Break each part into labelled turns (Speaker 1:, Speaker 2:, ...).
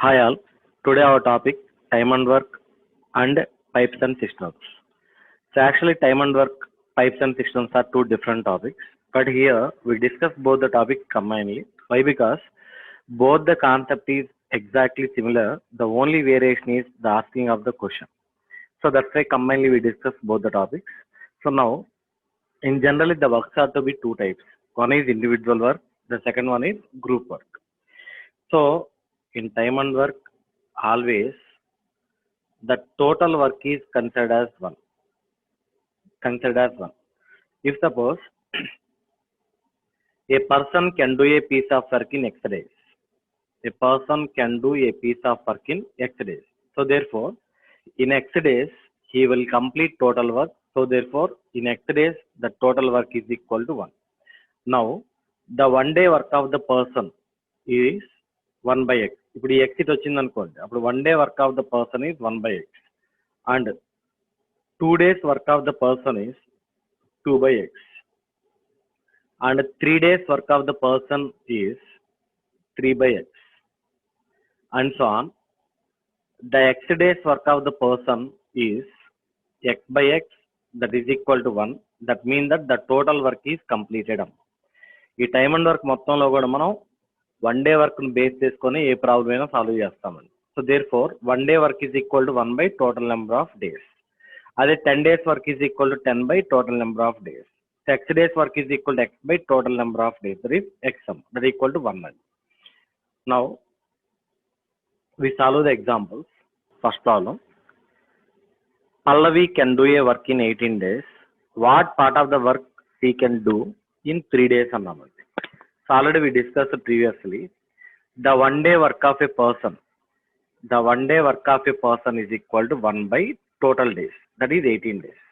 Speaker 1: Hi all. Today our topic time and work and pipes and systems. So actually time and work, pipes and systems are two different topics. But here we discuss both the topics combinedly. Why? Because both the concept is exactly similar. The only variation is the asking of the question. So that's why combinedly we discuss both the topics. So now in generally the works are to be two types. One is individual work. The second one is group work. So in time and work, always the total work is considered as one. Considered as one. If suppose a person can do a piece of work in X days, a person can do a piece of work in X days. So therefore, in X days he will complete total work. So therefore, in X days the total work is equal to one. Now, the one day work of the person is 1 by x. ఇప్పుడు ఈ x ఇటు వచ్చింది అనుకోండి, అప్పుడు 1 day work of the person is 1 by x and 2 days work of the person is 2 by x and 3 days work of the person is 3 by x and so on. The x days work of the person is x by x, that is equal to 1. That means that the total work is completed. ఈ time and work మొత్తంలో కూడా మనం one day work base చేసుకొని ఏ problem అయినా solve చేస్తామండి. So therefore one day work is equal to 1 by total number of days. అదే 10 days work is equal to 10 by total number of days. X days work is equal to X by total number of days, that is X sum, that equal to 1 అండి. Now we solve the examples. First problem, Pallavi can do a work in 18 days. What part of the work she can do in 3 days అన్నామండి. So already we discussed previously, the one day work of a person, the one day work of a person is equal to 1 by total days, that is 18 days.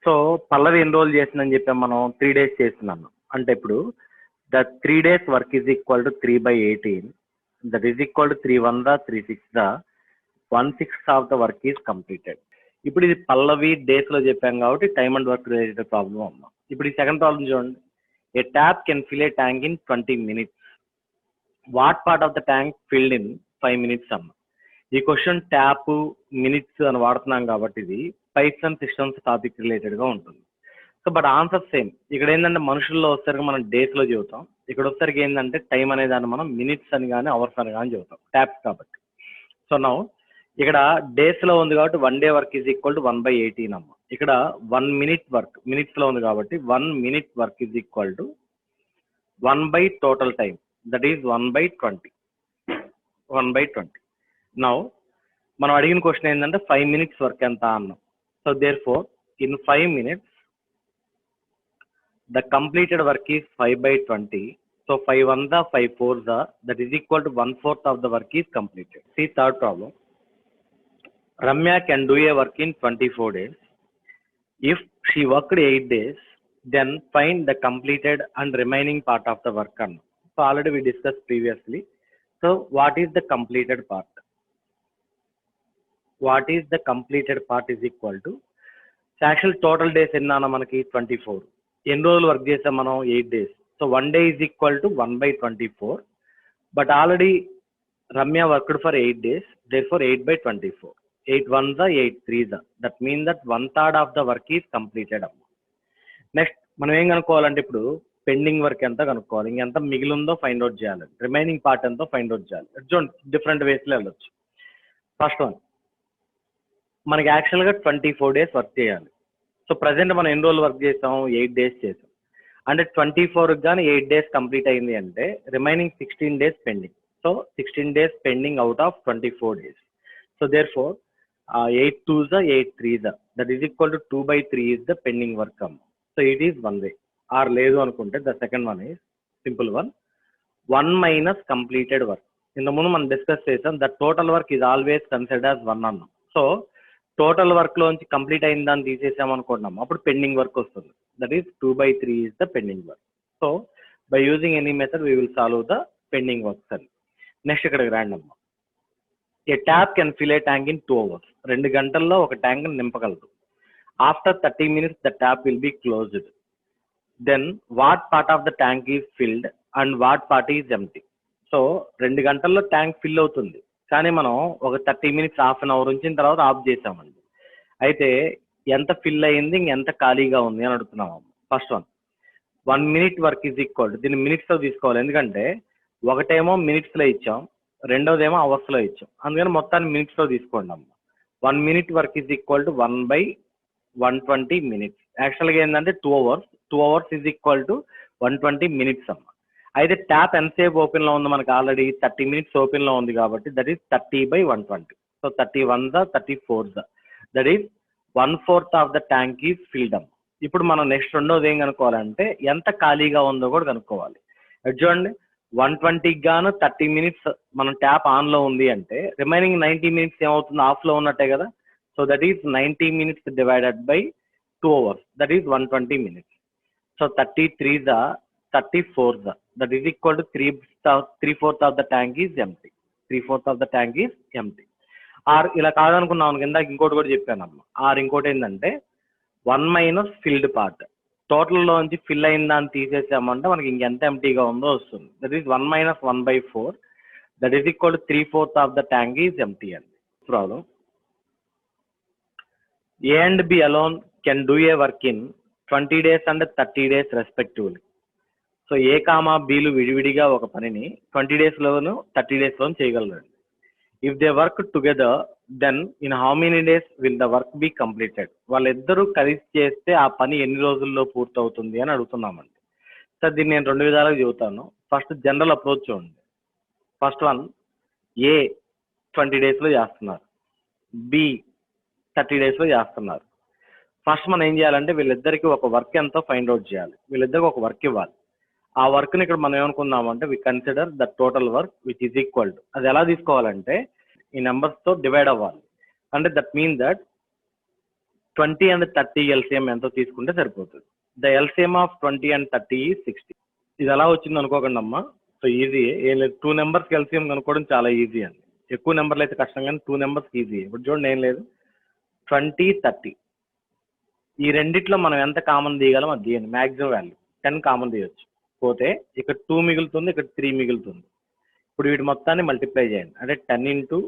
Speaker 1: So Pallavi enrol చేసిందని చెప్పాం మనం 3 days చేస్తున్నాను అంటే ఇప్పుడు the 3 days work is equal to 3 by 18, that is equal to 3 1 3 6 1/6 of the work is completed. ఇప్పుడు ఇది పల్లవి days లో చెప్పాం కాబట్టి time and work related problem అమ్మా. ఇప్పుడు ఈ సెకండ్ ప్రాబ్లం చూడండి. A tap can fill a tank in 20 minutes. What part of the tank filled in 5 minutes అమ్మ. ఈ క్వశ్చన్ ట్యాప్ మినిట్స్ అని వాడుతున్నాం కాబట్టి ఇది pipes and systems topic related గా ఉంటుంది. So but answer same. ఇక్కడ ఏంటంటే మనుషుల్లో వచ్చేసరికి మనం డేస్ లో చెబుతాం, ఇక్కడ వచ్చేసరికి ఏంటంటే టైం అనే దాన్ని మనం మినిట్స్ అని కానీ అవర్స్ అని కానీ చెబుతాం ట్యాప్స్ కాబట్టి. సో నౌ ఇక్కడ డేస్ లో ఉంది కాబట్టి one day work is equal to 1 by 18 అమ్మ. ఇక్కడ 1 minute వర్క్ మినిట్స్ లో ఉంది కాబట్టి 1 minute work is equal to 1 by total time, that is 1 by 20. 1 by 20. Now మనం అడిగిన క్వశ్చన్ ఏంటంటే 5 minutes వర్క్ ఎంత అన్నాం. So therefore in 5 minutes the completed work is 5 by 20. So 5 1 5 4 that is equal to 1/4 of the work is completed. See third problem. Ramya can do a work in 24 days. If she worked 8 days, then find the completed and remaining part of the work. So already we discussed previously. So what is the completed part? What is the completed part is equal to actual total days ఎన్నానా మనకి 24. ఎన్ని రోజులు work చేసాం మనం 8 days. So 1 day is equal to 1 by 24. But already Ramya worked for 8 days. Therefore 8 by 24. 8 1 8 3 that means that 1/3 of the work is completed. Next మనం ఏం కనుక్కోవాలంటే ఇప్పుడు pending work ఎంత కనుక్కోవాలి, ఇంకెంత మిగిలి ఉందో ఫైండ్ అవుట్ చేయాలి, రిమైనింగ్ పార్ట్ ఎంతో ఫైండ్ అవుట్ చేయాలి. చూడండి డిఫరెంట్ వేస్లో వెళ్ళొచ్చు. ఫస్ట్ వన్, మనకి యాక్చువల్గా 24 days వర్క్ చేయాలి. సో ప్రజెంట్ మనం ఎన్ని రోజులు వర్క్ చేసాం, 8 days చేసాం. అంటే 24 కానీ 8 days కంప్లీట్ అయింది అంటే remaining 16 days pending. So 16 days pending out of 24 days. So therefore 8 2 8 3 that is equal to 2 by 3 is the pending work. So it is one way. Or లేదు అనుకుంటే the second one is simple one, 1 minus completed work. ఇంత ముందు మనం discuss చేసాం the total work is always considered as 1 అన్నాం. So total work లోంచి complete అయిన దాన్ని తీసేసాం అనుకుంటున్నాం, అప్పుడు పెండింగ్ వర్క్ వస్తుంది, that is 2 by 3 is the pending work. So by using any method we will solve the pending works అని. Next ఇక్కడికి రండి అమ్మా. A tap can fill a tank in 2 hours. 2 గంటల్లో ఒక tank నింపగలదు. After 30 minutes the tap will be closed. Then what part of the tank is filled and what part is empty? So 2 గంటల్లో tank fill అవుతుంది, కానీ మనం ఒక 30 minutes half an hour ఉంచిన తర్వాత of చేసామండి. అయితే ఎంత ఫిల్ అయింది, ఇంకెంత ఖాళీగా ఉంది అని అడుగుతున్నాము. First 1 minute work is equal to, దీన్ని మినిట్స్లో తీసుకోవాలి, ఎందుకంటే ఒకటేమో మినిట్స్లో ఇచ్చాం, రెండోదేమో అవర్స్లో ఇచ్చాం, అందుకని మొత్తాన్ని మినిట్స్లో తీసుకోండి అమ్మ. 1 minute work is equal to 1/120 minutes. యాక్చువల్గా ఏంటంటే 2 hours, 2 hours is equal to 120 minutes అమ్మ. అయితే ట్యాప్ ఎంతసేపు ఓపెన్లో ఉంది, మనకు ఆల్రెడీ 30 minutes ఓపెన్లో ఉంది కాబట్టి that is 30/120. So 31 34 that is 1/4 of the tank is filled అమ్మ. ఇప్పుడు మనం నెక్స్ట్ రెండోది ఏం కనుక్కోవాలంటే ఎంత ఖాళీగా ఉందో కూడా కనుక్కోవాలి. చూడండి, 120కి గాను 30 minutes మనం ట్యాప్ ఆన్లో ఉంది అంటే రిమైనింగ్ 90 minutes ఏమవుతుంది, ఆఫ్లో ఉన్నట్టే కదా. So that is 90 minutes divided by 2 hours, that is 120 minutes. So 33 34 that is equal to 3/4 of the tank is empty. 3/4 of the tank is empty. Or ఇలా కాదనుకున్నాం కింద ఇంకోటి కూడా చెప్పానమ్మా. ఆర్ ఇంకోటి ఏంటంటే 1 minus ఫిల్డ్ పార్ట్. టోటల్లో నుంచి ఫిల్ అయిన దాన్ని తీసేసామంటే మనకి ఇంకెంత ఎంటీగా ఉందో వస్తుంది. That is 1 minus 1/4 that is equal to 3/4 of the tank is empty అండి. Problem, A and B alone can do a work in 20 days and 30 days respectively. So A comma బీలు విడివిడిగా ఒక పనిని 20 daysలోను 30 daysలోను చేయగలరండి. If they work together then in how many days will the work be completed. వాళ్ళిద్దరూ కలిసి చేస్తే ఆ పని ఎన్ని రోజుల్లో పూర్తవుతుంది అని అడుగుతున్నామండి. సార్ దీన్ని నేను 2 విధాలుగా చెబుతాను. ఫస్ట్ జనరల్ అప్రోచ్ చూడండి. ఫస్ట్ వన్, ఏ 20 daysలో చేస్తున్నారు, బి 30 daysలో చేస్తున్నారు. ఫస్ట్ మనం ఏం చేయాలంటే వీళ్ళిద్దరికి ఒక వర్క్ ఎంతో ఫైండ్ అవుట్ చేయాలి, వీళ్ళిద్దరికి ఒక వర్క్ ఇవ్వాలి. ఆ వర్క్ని ఇక్కడ మనం ఏమనుకుందామంటే we consider the total work which is equal to, అది ఎలా తీసుకోవాలంటే ఈ నెంబర్స్తో డివైడ్ అవ్వాలి. అంటే that mean that 20 and 30 LCM ఎంతో తీసుకుంటే సరిపోతుంది. The LCM of 20 and 30 is 60. ఇది ఎలా వచ్చింది అనుకోకండి అమ్మా. సో ఈజీ, ఏం లేదు, 2 numbers LCM కనుక్కోవడం చాలా ఈజీ అండి. ఎక్కువ నెంబర్లు అయితే కష్టం, కానీ 2 numbers ఈజీ. ఇప్పుడు చూడండి, ఏం లేదు, 20 30 ఈ రెండిట్లో మనం ఎంత కామన్ తీయగలం అది తీయండి. మ్యాక్సిమం వాల్యూ 10 కామన్ తీయొచ్చు. పోతే ఇక్కడ 2 మిగులుతుంది, ఇక్కడ 3 మిగులుతుంది. ఇప్పుడు వీటి మొత్తాన్ని మల్టిప్లై చేయండి. అంటే 10 into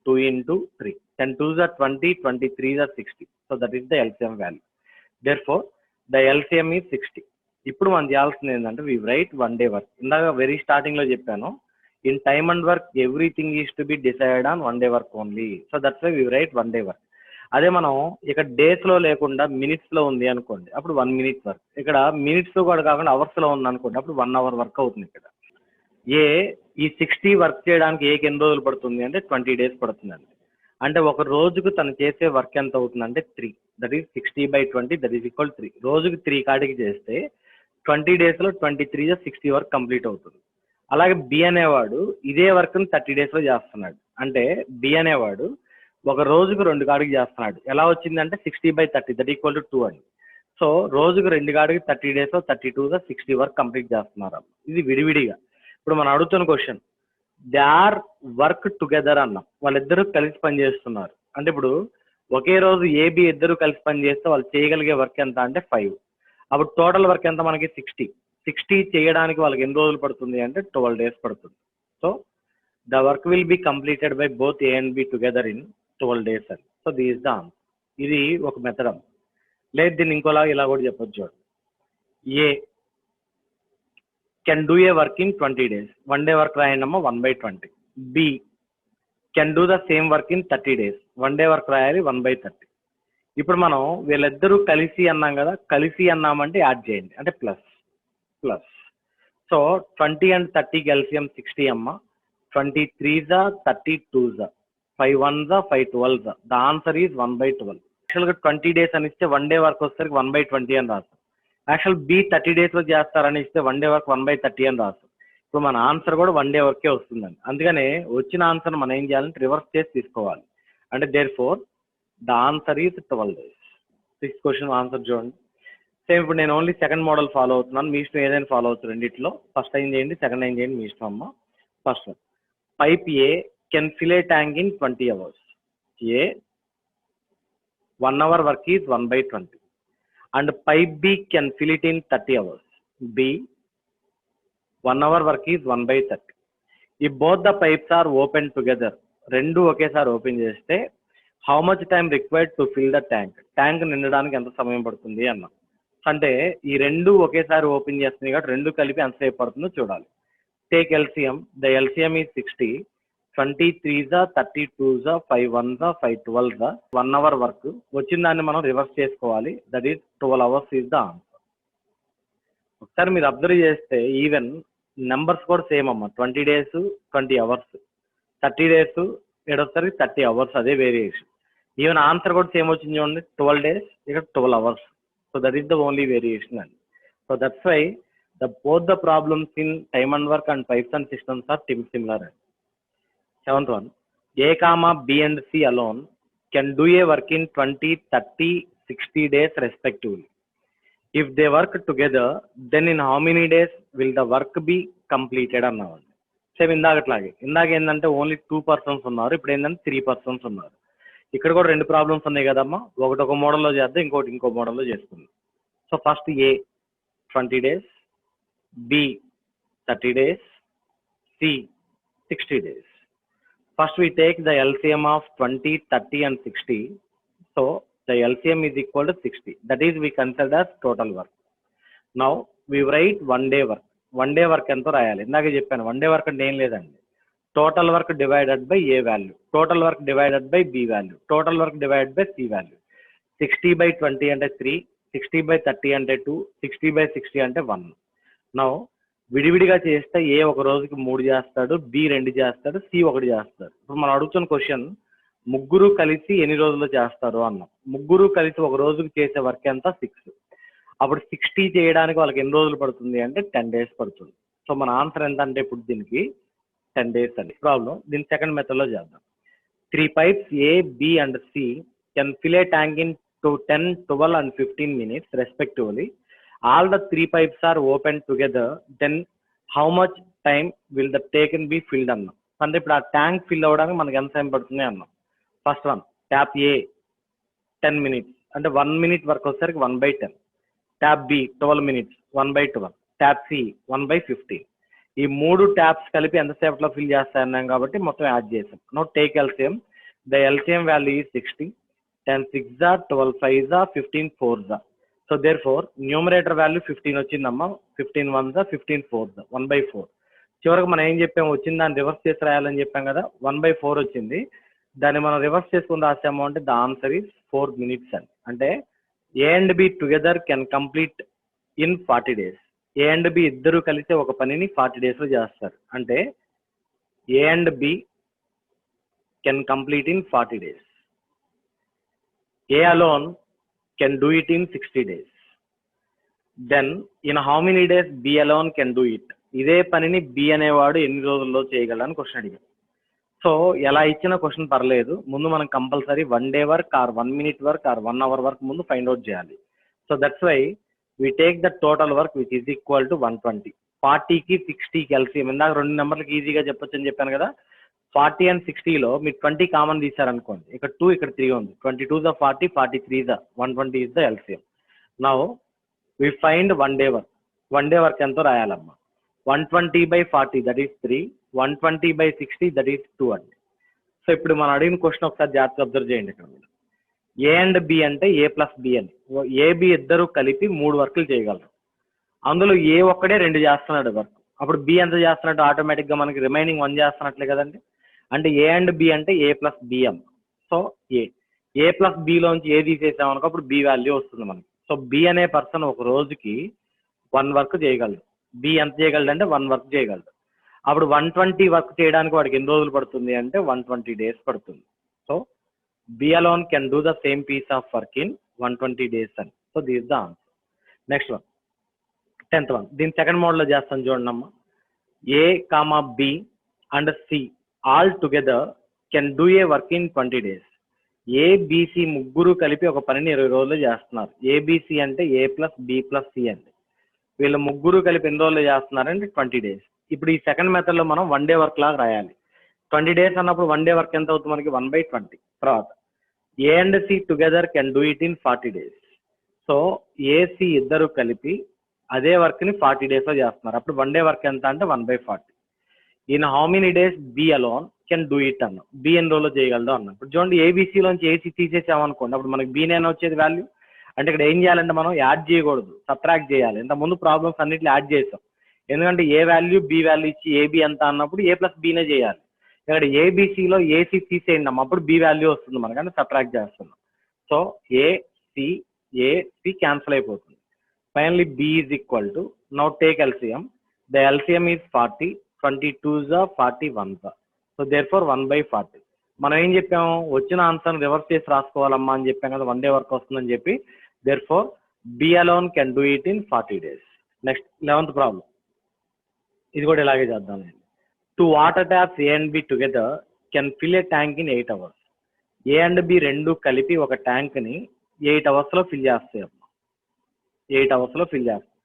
Speaker 1: 2 into 3, 10 2s are 20, 23s are 60. So that is the LCM value. Therefore the LCM is 60. ఇప్పుడు మనం చేయాల్సింది ఏంటంటే వి రైట్ 1 day వర్క్. ఇందాక వెరీ స్టార్టింగ్లో చెప్పాను, in time and work everything is to be decide on 1 day work only. So that's why we write 1 day work. అదే మనం ఇక్కడ డేస్లో లేకుండా మినిట్స్లో ఉంది అనుకోండి, అప్పుడు 1 minute వర్క్. ఇక్కడ మినిట్స్లో కూడా కాకుండా అవర్స్లో ఉంది అనుకోండి, అప్పుడు 1 hour వర్క్ అవుతుంది. ఇక్కడ ఈ 60 వర్క్ చేయడానికి ఏకి ఎన్ని రోజులు పడుతుంది అంటే 20 days పడుతుందండి. అంటే ఒక రోజుకు తను చేసే వర్క్ ఎంత అవుతుందంటే 3, that is 60/20 that is equal 3. రోజుకి 3 కాడికి చేస్తే 20 daysలో 23 60 వర్క్ కంప్లీట్ అవుతుంది. అలాగే బి అనేవాడు ఇదే వర్క్ని 30 daysలో చేస్తున్నాడు. అంటే బి అనేవాడు ఒక రోజుకు 2 కాడికి చేస్తున్నాడు. ఎలా వచ్చిందంటే 60/30 దట్ ఈక్వల్ టు 2 అండి. సో రోజుకు 2 కాడికి 30 daysలో 32గా 60 వర్క్ కంప్లీట్ చేస్తున్నారు. ఇది విడివిడిగా. ఇప్పుడు మనం అడుగుతున్న question, they are work together అన్నాం, వాళ్ళిద్దరూ కలిసి పని చేస్తున్నారు. అంటే ఇప్పుడు ఒకే రోజు ఏబి ఇద్దరు కలిసి పని చేస్తే వాళ్ళు చేయగలిగే వర్క్ ఎంత అంటే 5. అప్పుడు టోటల్ వర్క్ ఎంత మనకి 60 చేయడానికి వాళ్ళకి ఎన్ని రోజులు పడుతుంది అంటే 12 days పడుతుంది. So the work will be completed by both A and B together in 12 days అని. So this the answer. ఇది ఒక మెథడ్. లేదు దీన్ని ఇంకోలా ఇలా కూడా చెప్పొచ్చు. చూడండి, A can do a work in 20 days. 1 day work రాయండమ్మా 1/20. B can do the same work in 30 days. 1 day work రాయాలి 1/30. ఇప్పుడు మనం వీళ్ళిద్దరూ కలిసి అన్నాం కదా, కలిసి అన్నామంటే యాడ్ చేయండి, అంటే ప్లస్. సో 20 and 30కి LCM 60 అమ్మ. 23s 32s 5 1s 5 12s. The answer is 1/12. యాక్చువల్గా 20 days అని ఇస్తే 1 day వర్క్ వచ్చేసరికి 1/20 అని రాస్తాం. యాక్చువల్ బి 30 daysలో చేస్తారని ఇస్తే 1 day వర్క్ 1/30 అని రాస్తాం. ఇప్పుడు మన ఆన్సర్ కూడా 1 day వర్కే వస్తుందండి. అందుకనే వచ్చిన ఆన్సర్ మనం ఏం చేయాలంటే రివర్స్ చేసి తీసుకోవాలి. అంటే therefore the answer is 12 days. 6th question answer చూడండి. సేమ్ ఇప్పుడు నేను ఓన్లీ సెకండ్ మోడల్ ఫాలో అవుతున్నాను, మీ ఇష్టం ఏదైనా ఫాలో అవుతుంది. రెండిట్లో ఫస్ట్ టైం చేయండి, సెకండ్ టైం చేయండి, మీ ఇష్టం అమ్మ. First pipe A can fill a tank in 20 hours. A 1 hour work is 1/20. And pipe B can fill it in 30 hours. B 1 hour work is 1/30. If both the pipes are open together, రెండు ఒకేసారి open చేస్తే how much time required to fill the tank నిండడానికి ఎంత సమయం పడుతుంది అన్నాం. అంటే ఈ రెండు ఒకేసారి ఓపెన్ చేస్తుంది కాబట్టి రెండు కలిపి ఎంతసేపు పడుతుందో చూడాలి. Take LCM, the LCM is 60, 23s, 32s, 5 1s, 5 12s, 1 hour work వచ్చిన దాన్ని మనం రివర్స్ చేసుకోవాలి. That is 12 hours is the answer. ఒకసారి మీరు అబ్జర్వ్ చేస్తే ఈవెన్ నెంబర్స్ కూడా సేమ్ అమ్మ. 20 days 20 hours, 30 days ఏడోసారి 30 hours, అదే వేరియేషన్. ఈవెన్ ఆన్సర్ కూడా సేమ్ వచ్చింది చూడండి, 12 days ఇక్కడ 12 hours. So that is the only variation అండి. So that's why both the problems in time and work and pipes and systems are similar. 7th one, A comma B and C alone can do a work in 20, 30, 60 days respectively. If they work together, then in how many days will the work be completed అన్నామండి. Same ఇందాకట్లాగే, ఇందాక ఏంటంటే only 2 persons ఉన్నారు, ఇప్పుడు ఏంటంటే 3 persons ఉన్నారు. ఇక్కడ కూడా 2 ప్రాబ్లమ్స్ ఉన్నాయి కదమ్మా, ఒకటి ఒక మోడల్లో చేద్దాం, ఇంకోటి ఇంకో మోడల్లో చేసుకుందాం. So first A 20 days, B 30 days, C 60 days. First we take the LCM of 20, 30 and 60. So the LCM is equal to 60. That is we consider as total work. Now we write 1 day work. 1 day work ఎంతో రాయాలి. ఇందాక చెప్పాను 1 day work అంటే ఏం లేదండి, total work divided by A value, total work divided by B value, total work divided by C value. 60 by 20 అంటే 3, 60 by 30 అంటే 2, 60 by 60 అంటే 1. నౌ విడివిడిగా చేస్తే ఏ ఒక రోజుకి 3 చేస్తాడు, బి 2 చేస్తాడు, సి 1 చేస్తాడు. ఇప్పుడు మనం అడుగుతున్న క్వశ్చన్ ముగ్గురు కలిసి ఎన్ని రోజుల్లో చేస్తారు అన్నాం. ముగ్గురు కలిసి ఒక రోజుకి చేసే వర్క్ ఎంత 6. అప్పుడు 60 చేయడానికి వాళ్ళకి ఎన్ని రోజులు పడుతుంది అంటే 10 days పడుతుంది. సో మన ఆన్సర్ ఎంత అంటే ఇప్పుడు దీనికి 10 days అండి. ప్రాబ్లం దీని సెకండ్ మెథడ్ లో చేద్దాం. 3 pipes A, B and C can fill a tank in 10, 12 and 15 minutes respectively. All the 3 pipes are open together, then how much time will the tank be filled అన్నాం. అంటే ఇప్పుడు ఆ tank fill అవ్వడానికి మనకి ఎంత time పడుతుంది అన్నాం. First one tap A 10 minutes, అంటే 1 minute వర్క్ వచ్చేసరికి 1/10. Tap B 12 minutes, 1/12. Tap C 1/15. ఈ 3 ట్యాప్స్ కలిపి ఎంతసేపట్లో ఫిల్ చేస్తాయన్నాం కాబట్టి మొత్తం యాడ్ చేసాం. Now take LCM, the LCM value is 60, 10 6s, 12 5s, 15 4s. So therefore numerator value 15 వచ్చిందమ్మా, 15 1s, 15 4s, 1/4. చివరికి మనం ఏం చెప్పాము, వచ్చింది దాన్ని రివర్స్ చేసి రాయాలని చెప్పాం కదా, 1/4 వచ్చింది. దాన్ని మనం రివర్స్ చేసుకుని రాసాము అంటే ద ఆన్సర్ ఈస్ 4 minutes అని. అంటే A and B together can complete in 40 days. A and B ఇద్దరు కలిసి ఒక పనిని 40 days లో చేస్తారు. అంటే A and B can complete in 40 days. A alone can do it in 60 days. Then in how many days B alone can do it? ఇదే పనిని B అనేవాడు ఎన్ని రోజుల్లో చేయగలని క్వశ్చన్ అడిగాం. సో ఎలా ఇచ్చిన క్వశ్చన్ పర్లేదు, ముందు మనం compulsory 1 day work or 1 minute work or 1 hour work ముందు ఫైండ్ అవుట్ చేయాలి. So that's why we take the total work which is equal to 120. 40కి 60కి LCM, ఇందాక 2 నెంబర్లకి ఈజీగా చెప్పొచ్చు అని చెప్పాను కదా. 40 and 60లో మీరు 20 కామన్ తీసారనుకోండి, ఇక్కడ 2 ఇక్కడ 3 ఉంది. 22s 40, 43s 120 is the LCM. Now we find 1 day work. 1 day work ఎంతో రాయాలమ్మా. 120/40 that is 3, 120/60 that is 2 అండి. సో ఇప్పుడు మనం అడిగిన క్వశ్చన్ ఒకసారి జాగ్రత్తగా అబ్జర్వ్ చేయండి. ఇక్కడ మీరు ఏ అండ్ బి అంటే ఏ ప్లస్ బి అని, ఏబి ఇద్దరు కలిపి 3 వర్కులు చేయగలరు. అందులో ఏ ఒక్కడే 2 చేస్తున్నాడు వర్క్. అప్పుడు బి ఎంత చేస్తున్నట్టు ఆటోమేటిక్ గా మనకి రిమైనింగ్ 1 చేస్తున్నట్లే కదండి. అంటే ఏ అండ్ బి అంటే A plus BM. So A plus బిలోంచి ఏ తీసేసామనుకో అప్పుడు బి వాల్యూ వస్తుంది మనకి. సో బి అనే పర్సన్ ఒక రోజుకి 1 వర్క్ చేయగలడు. బి ఎంత చేయగలడు అంటే 1 వర్క్ చేయగలడు. అప్పుడు 120 వర్క్ చేయడానికి వాడికి ఎన్ని రోజులు పడుతుంది అంటే 120 days పడుతుంది. So B alone can do the same piece of work in 120 days అని. So this is the answer. Next one 10th one, దీని సెకండ్ మోడ్ లో చేస్తాను చూడండి అమ్మా. A comma B and C all together can do a work in 20 days. ABC ముగ్గురు కలిపి ఒక పనిని 20 రోజులు చేస్తున్నారు. ఏబిసి అంటే A plus B plus C అండి. వీళ్ళు ముగ్గురు కలిపి ఎన్ని రోజులు చేస్తున్నారంటే 20 days. ఇప్పుడు ఈ సెకండ్ మెథడ్ లో మనం 1 day వర్క్ లాగా రాయాలి. 20 days అన్నప్పుడు 1 day వర్క్ ఎంత అవుతుంది మనకి 1/20. తర్వాత A and C together can do it in 40 days. So AC ఇద్దరు కలిపి అదే వర్క్ ని 40 days లో చేస్తున్నారు. అప్పుడు 1 day వర్క్ ఎంత అంటే 1/40. In how many days B alone can do it అన్నాం. బి ఎన్ని రోజుల్లో చేయగలదు అన్నాం. ఇప్పుడు చూడండి ఏబిసిలోంచి ఏసీ తీసేసామనుకోండి, అప్పుడు మనకి బి నైన్ వచ్చేది వాల్యూ. అంటే ఇక్కడ ఏం చేయాలంటే మనం యాడ్ చేయకూడదు, సబ్ట్రాక్ట్ చేయాలి. ఇంత ముందు ప్రాబ్లమ్స్ అన్నిట్లో యాడ్ చేసాం. ఎందుకంటే ఏ వాల్యూ బి వాల్యూ ఇచ్చి ఏబి ఎంత అన్నప్పుడు ఏ ప్లస్ బీనే చేయాలి. ఇక్కడ ఏబిసిలో ఏసీ తీసేయండి అప్పుడు బి వాల్యూ వస్తుంది మనకంటే సబ్ట్రాక్ట్ చేస్తున్నాం. సో ఏసి క్యాన్సిల్ అయిపోతుంది. Finally B is equal to, now take LCM. The LCM is 40, 22s 41. So therefore 1/40. మనం ఏం చెప్పాము, వచ్చిన ఆన్సర్ రివర్స్ చేసి రాసుకోవాలమ్మా అని చెప్పాం కదా, 1 day వర్క్ వస్తుందని చెప్పి. Therefore B alone can do it in 40 days. Next 11th problem, ఇది కూడా ఇలాగే చేద్దాం. 2 water taps A and B together can fill a tank in 8 hours. A and B రెండు కలిపి ఒక ట్యాంక్ ని 8 hours లో ఫిల్ చేస్తాయి. 8 hours లో ఫిల్ చేస్తాయి.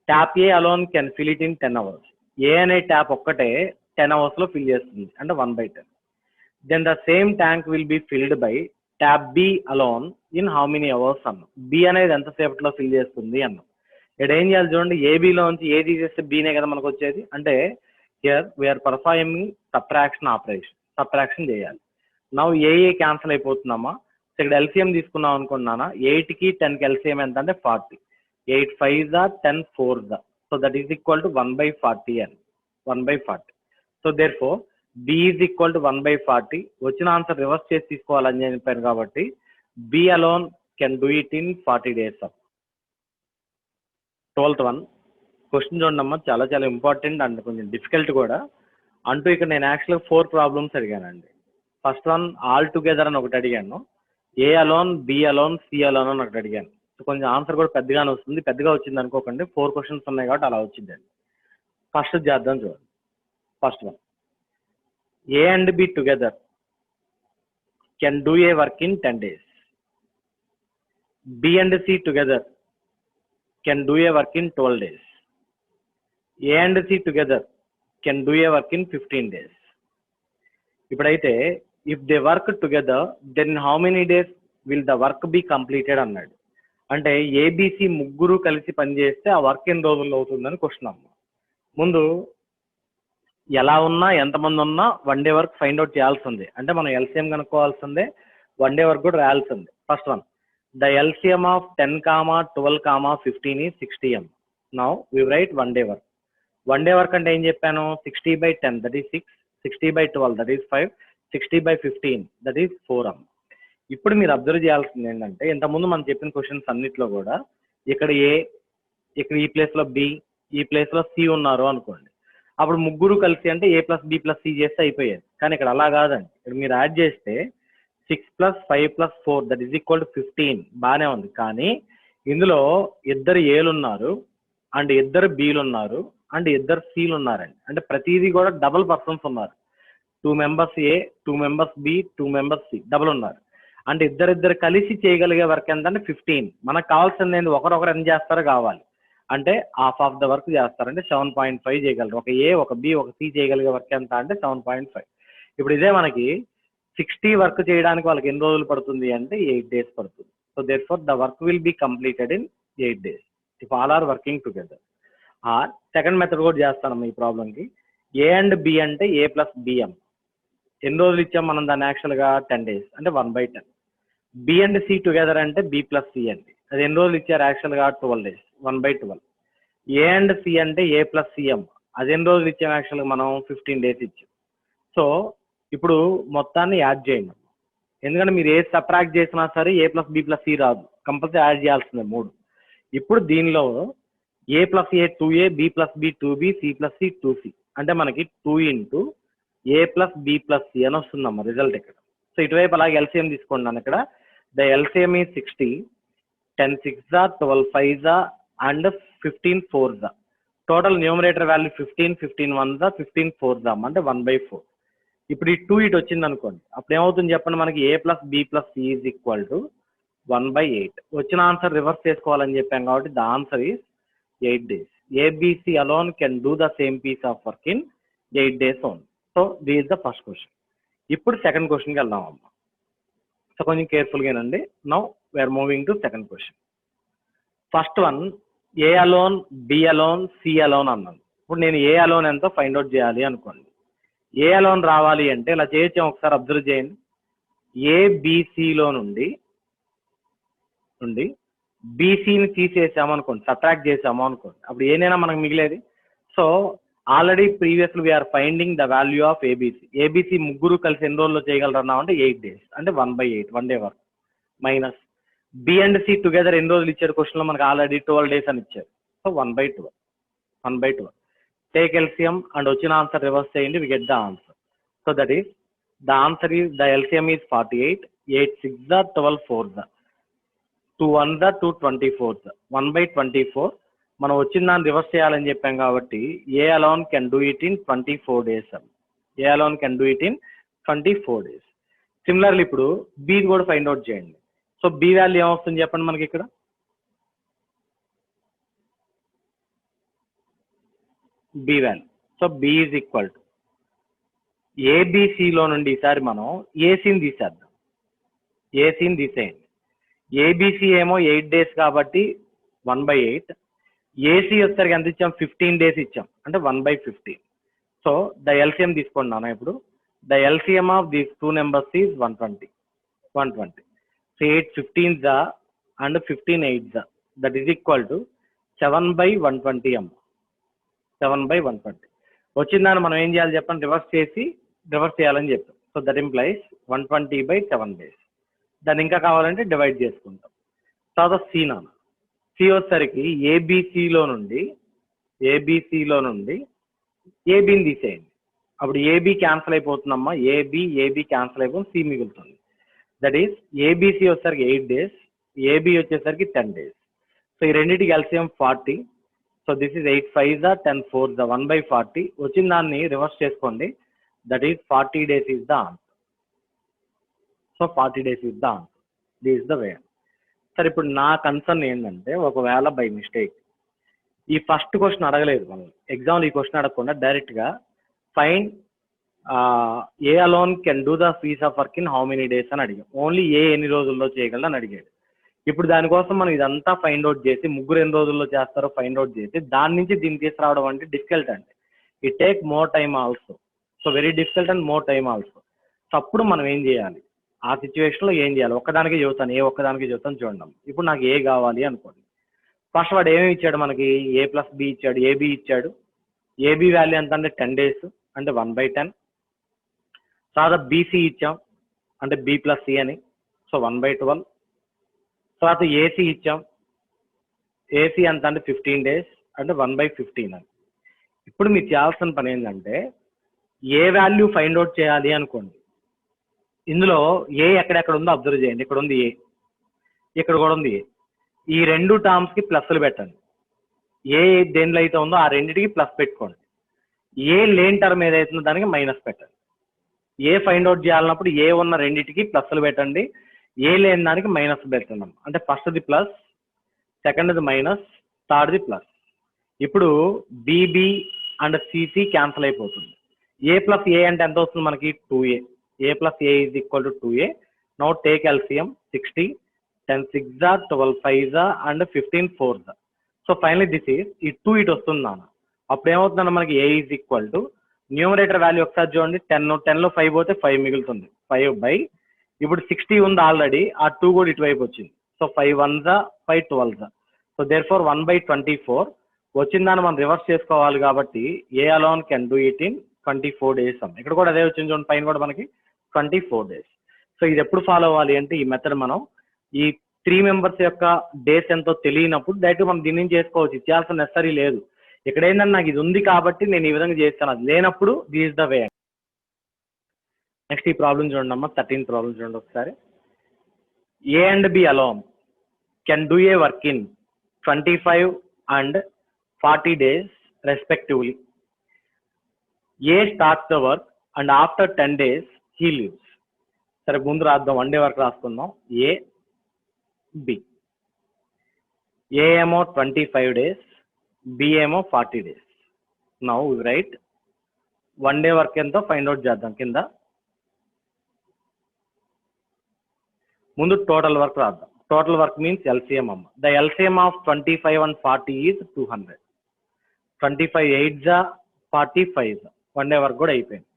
Speaker 1: Tap A alone can fill it in 10 hours. ఏ అనే ట్యాప్ ఒక్కటే 10 hours లో ఫిల్ చేస్తుంది, అంటే 1/10. Then the same tank will be filled by tap B alone in how many hours అన్నాం. బి అనేది ఎంతసేపట్లో ఫిల్ చేస్తుంది అన్నాం. ఇక్కడ ఏం చేయాలి చూడండి, ఏబిలోంచి ఏ తీసేస్తే బీనే కదా మనకు వచ్చేది. అంటే here we are performing subtraction operation, subtraction చేయాలి. నవ్వు ఏ క్యాన్సిల్ అయిపోతున్నామా. ఇక్కడ ఎల్సిఎం తీసుకున్నాం అనుకున్నానా, 8కి 10కి ఎల్సిఎం ఎంత అంటే 40. 8 5s 10 4s. So that is equal to 1/40 అని, 1/40. So therefore B is equal to 1/40. వచ్చిన ఆన్సర్ రివర్స్ చేసి తీసుకోవాలని చెప్పాను కాబట్టి B alone can do it in 40 days. 12th one question చూడమ్మా, చాలా చాలా ఇంపార్టెంట్ అండ్ కొంచెం డిఫికల్ట్ కూడా. అంటూ ఇక్కడ నేను యాక్చువల్గా 4 problems అడిగానండి. ఫస్ట్ వన్ ఆల్ టుగెదర్ అని ఒకటి అడిగాను, A alone, B alone, C alone అని ఒకటి అడిగాను. సో కొంచెం ఆన్సర్ కూడా పెద్దగానే వస్తుంది. పెద్దగా వచ్చింది అనుకోకండి, 4 questions ఉన్నాయి కాబట్టి అలా వచ్చిందండి. ఫస్ట్ చేద్దాం చూడండి. First one, A and B together can do a work in 10 days. B and C together can do a work in 12 days. A and C together can do a work in 15 days. ఇప్పుడైతే if they work together then how many days will the work be completed అన్నాడు. అంటే ABC ముగ్గురు కలిసి పనిచేస్తే ఆ work ఎన్ని రోజుల్లో అవుతుందని క్వశ్చన్ అమ్మ. ముందు ఎలా ఉన్నా ఎంతమంది ఉన్నా 1 day వర్క్ ఫైండ్ అవుట్ చేయాల్సిందే. అంటే మనం ఎల్సిఎం కనుక్కోవాల్సిందే, 1 day వర్క్ కూడా రాయాల్సిందే. First one, the LCM of 10, 12, 15 is 60m. Now we write 1 day work. 1 day work అంటే ఏం చెప్పాను, 60/10 that is 6, 60/12 that is 5, 60/15 that is 4m. ఇప్పుడు మీరు అబ్జర్వ్ చేయాల్సింది ఏంటంటే, ఇంతకుముందు మనం చెప్పిన క్వశ్చన్స్ అన్నిట్లో కూడా ఇక్కడ ఏ, ఇక్కడ ఈ ప్లేస్లో బి, ఈ ప్లేస్లో సి ఉన్నారు అనుకోండి, అప్పుడు ముగ్గురు కలిసి అంటే A plus B plus C చేస్తే అయిపోయేది. కానీ ఇక్కడ అలా కాదండి. ఇక్కడ మీరు యాడ్ చేస్తే 6 + 5 + 4 దట్ ఈస్ ఈక్వల్ టు 15. బాగానే ఉంది. కానీ ఇందులో ఇద్దరు ఏలు ఉన్నారు అండ్ ఇద్దరు బీలు ఉన్నారు అండ్ ఇద్దరు సీలు ఉన్నారండి. అంటే ప్రతిదీ కూడా డబుల్ పర్సన్స్ ఉన్నారు. 2 members A, 2 members B, 2 members C, double ఉన్నారు. అంటే ఇద్దరిద్దరు కలిసి చేయగలిగే వర్క్ ఎంత అంటే 15. మనకు కావాల్సింది ఏంటి, ఒకరొకరు ఎంత చేస్తారో కావాలి. అంటే హాఫ్ ఆఫ్ ద వర్క్ చేస్తారు, అంటే 7.5 చేయగలరు. ఒక ఏ, ఒక బి, ఒక సి చేయగలిగే వర్క్ ఎంత అంటే 7.5. ఇప్పుడు ఇదే మనకి 60 వర్క్ చేయడానికి వాళ్ళకి ఎన్ని రోజులు పడుతుంది అంటే 8 days పడుతుంది. So therefore the work will be completed in 8 days if all are working together. Or second method కూడా చేస్తాను ఈ ప్రాబ్లంకి. ఏ అండ్ బి అంటే ఏ ప్లస్ బిఎం. ఎన్ని రోజులు ఇచ్చాం మనం దాన్ని యాక్చువల్గా 10 days, అంటే 1/10. బి అండ్ సి టుగెదర్ అంటే బి ప్లస్ సి అండి. అది ఎన్ని రోజులు ఇచ్చారు యాక్చువల్గా 12 days, 1/12. ఏ అండ్ సి అంటే ఏ ప్లస్ సిఎం. అది ఎన్ని రోజులు ఇచ్చాం యాక్చువల్గా మనం 15 days ఇచ్చాం. సో ఇప్పుడు మొత్తాన్ని యాడ్ చేయండి. ఎందుకంటే మీరు ఏ సబ్ట్రాక్ట్ చేసినా సరే A plus B plus C రాదు, కంపల్సరీ యాడ్ చేయాల్సిందే 3. ఇప్పుడు దీనిలో A plus A 2a, B plus B 2b, C plus C 2c. అంటే మనకి 2 × A plus B plus C అని వస్తుందమ్మా రిజల్ట్ ఇక్కడ. సో ఇటువైపు అలాగే ఎల్సిఎం తీసుకోండి. ఇక్కడ ద ఎల్సిఎం ఈ 60, 10 6s, 12 5s and 15 4s. Total numerator value 15, 15 1s, 15 4s అంటే 1/4. ఇప్పుడు ఈ 2 ఇటు వచ్చింది అనుకోండి, అప్పుడు ఏమవుతుంది చెప్పండి, మనకి A plus B plus C is equal to 1/8. వచ్చిన ఆన్సర్ రివర్స్ చేసుకోవాలని చెప్పాం కాబట్టి the answer is 8 days. ABC alone can do the same piece of work in 8 days only. So this is the first question. ఇప్పుడు second క్వశ్చన్కి వెళ్దాం అమ్మ. So కొంచెం కేర్ఫుల్గానండి. Now we are moving to second question. First one, A alone, B alone, C alone అన్నాను. ఇప్పుడు నేను A alone ఎంతో ఫైండ్ అవుట్ చేయాలి అనుకోండి. ఏ అలోన్ రావాలి అంటే ఇలా చేయొచ్చాం, ఒకసారి అబ్జర్వ్ చేయండి. ఏబిసిలో నుండి బీసీని తీసేసామనుకోండి, సబ్ట్రాక్ట్ చేసాము అనుకోండి, అప్పుడు ఏనైనా మనకు మిగిలేది. So already previously we are finding the value of ABC. ABC ముగ్గురు కలిసి ఎన్ని రోజుల్లో చేయగలరన్నా అంటే 8 days, అంటే 1/8 1 day work, minus B and C together ఎన్ని రోజులు ఇచ్చారు క్వశ్చన్లో మనకు ఆల్రెడీ 12 days అని ఇచ్చారు. సో 1/12 టేక్ ఎల్సిఎం అండ్ వచ్చిన ఆన్సర్ రివర్స్ చేయండి, we get the answer. So that is the answer is the LCM is 48, 8 6 12 4 2 1 2 24 1/24. మనం వచ్చిన దాన్ని రివర్స్ చేయాలని చెప్పాం కాబట్టి A alone can do it in 24 days. A alone can do it in 24 days. Similarly ఇప్పుడు B కూడా find out చేయండి. So B value ఏమొస్తుంది చెప్పండి మనకి ఇక్కడ. B value, so B is equal to ఏబిసిలో నుండి ఈసారి మనం ఏసీని తీసేద్దాం. ఏసీని తీసేయండి. ఏబిసి ఏమో 8 days కాబట్టి 1/8. ఏసీ వచ్చేసరికి ఎంత ఇచ్చాం, 15 days ఇచ్చాం, అంటే 1/15. సో ద ఎల్సిఎం తీసుకోండి నాన్న. ఇప్పుడు the LCM of these 2 numbers is 120. So 8 15s and 15 8s, that is equal to 7/120 అమ్మ. 7/120 వచ్చిన దాన్ని మనం ఏం చేయాలి చెప్పండి, రివర్స్ చేయాలని చెప్పాం. So that implies 120/7 days. దాన్ని ఇంకా కావాలంటే డివైడ్ చేసుకుంటాం. తర్వాత సి నాన్న. సి వచ్చేసరికి ఏబిసిలో నుండి ఏబిని తీసేయండి. అప్పుడు ఏబి క్యాన్సిల్ అయిపోతుందమ్మా, ఏబి క్యాన్సిల్ అయిపోతుంది, సి మిగులుతుంది. దట్ ఈస్ ఏబిసి వచ్చేసరికి 8 days, ఏబి వచ్చేసరికి 10 days. సో ఈ రెండింటికి ఎల్సిఎం 40. So this is 8 5 10 4 1/40. వచ్చిన దాన్ని రివర్స్ చేసుకోండి, that is 40 days is the answer. So 40 days is the answer. This is the way. సరే, ఇప్పుడు నా కన్సర్న్ ఏంటంటే ఒకవేళ బై మిస్టేక్ ఈ ఫస్ట్ క్వశ్చన్ అడగలేదు మనం ఎగ్జామ్లో, ఈ క్వశ్చన్ అడగకుండా డైరెక్ట్గా find A alone can do the piece of work in how many days అని అడిగాం. ఓన్లీ ఏ ఎన్ని రోజుల్లో చేయగలరు అని అడిగాడు. ఇప్పుడు దానికోసం మనం ఇదంతా ఫైండ్ అవుట్ చేసి ముగ్గురు ఎన్ని రోజుల్లో చేస్తారో ఫైండ్ అవుట్ చేసి దాని నుంచి దీన్ని తీసుకురావడం అంటే డిఫికల్ట్ అండి. It take more time also. So very difficult and more time also. So అప్పుడు మనం ఏం చేయాలి, ఆ సిచ్యువేషన్లో ఏం చేయాలి, ఒక్కదానికి చెబుతాను, చూడండి. ఇప్పుడు నాకు ఏ కావాలి అనుకోండి. ఫస్ట్ వాడు ఏమేమి ఇచ్చాడు మనకి, A+B ఇచ్చాడు, ఏబి ఇచ్చాడు. ఏబి వాల్యూ ఎంత అంటే 10 days, అంటే 1/10. తర్వాత బీసీ ఇచ్చాం, అంటే B+C అని, సో 1/12. తర్వాత ఏసీ ఇచ్చాం, ఏసీ ఎంత అంటే 15 days, అంటే 1/15 అని. ఇప్పుడు మీరు చేయాల్సిన పని ఏంటంటే ఏ వాల్యూ ఫైండ్ అవుట్ చేయాలి అనుకోండి. ఇందులో ఏ ఎక్కడెక్కడ ఉందో అబ్జర్వ్ చేయండి. ఇక్కడ ఉంది ఏ, ఇక్కడ కూడా ఉంది ఏ. ఈ రెండు టర్మ్స్కి ప్లస్లు పెట్టండి. ఏ దేనిలో అయితే ఉందో ఆ రెండింటికి ప్లస్ పెట్టుకోండి. ఏ లేని టర్మ్ ఏదైతుందో దానికి మైనస్ పెట్టండి. ఏ ఫైండ్ అవుట్ చేయాలన్నప్పుడు ఏ ఉన్న రెండింటికి ప్లస్లు పెట్టండి, ఏ లేని దానికి మైనస్ పెట్టండి. అంటే ఫస్ట్ది ప్లస్, సెకండ్ది మైనస్, థర్డ్ది ప్లస్. ఇప్పుడు బీబీ అండ్ సిసి క్యాన్సిల్ అయిపోతుంది. A+A అంటే ఎంత వస్తుంది మనకి, 2A. A+A is equal to 2A. Now take LCM 60, 10 6 12 5 and 15 4. So finally this is ఈ 2 ఇటు వస్తుంది నాన్న. అప్పుడు ఏమవుతుందన్న మనకి A is equal to numerator value ఒకసారి చూడండి, 10లో 5 పోతే 5 మిగులుతుంది, 5/. ఇప్పుడు 60 ఉంది ఆల్రెడీ, ఆ 2 కూడా ఇటువైపు వచ్చింది. So 5 1s 5 12s. So there four 1/24 వచ్చిన దాన్ని మనం రివర్స్ చేసుకోవాలి కాబట్టి A alone can do it in 24 days. ఇక్కడ కూడా అదే వచ్చింది చూడండి, పైన కూడా మనకి 24 days. సో ఇది ఎప్పుడు ఫాలో అవ్వాలి అంటే ఈ మెథడ్ మనం ఈ 3 members యొక్క డేస్ ఎంతో తెలియనప్పుడు డైరెక్ట్ మనం దీని నుంచి చేసుకోవచ్చు, ఇచ్చేయాల్సిన నెసరీ లేదు. ఇక్కడ ఏంటంటే నాకు ఇది ఉంది కాబట్టి నేను ఈ విధంగా చేస్తాను, అది లేనప్పుడు this is the way. Next ఈ ప్రాబ్లం చూడండి అమ్మా, 13th ప్రాబ్లం చూడండి ఒకసారి. A and B alone can do a work in 25 and 40 days respectively. A starts the work and after 10 days he leaves. సరే ముందు రాద్దాం, 1 day వర్క్ రాసుకుందాం. A B, A ఏమో 25 days, బి ఏమో 40 days. Now write 1 day work ఎంతో find out చేద్దాం. కింద ముందు టోటల్ వర్క్ రాద్దాం. టోటల్ వర్క్ మీన్స్ ఎల్సిఎం అమ్మ. The LCM of 25 and 40 is 200. 25 8s 40 5s. 1 day work కూడా అయిపోయింది.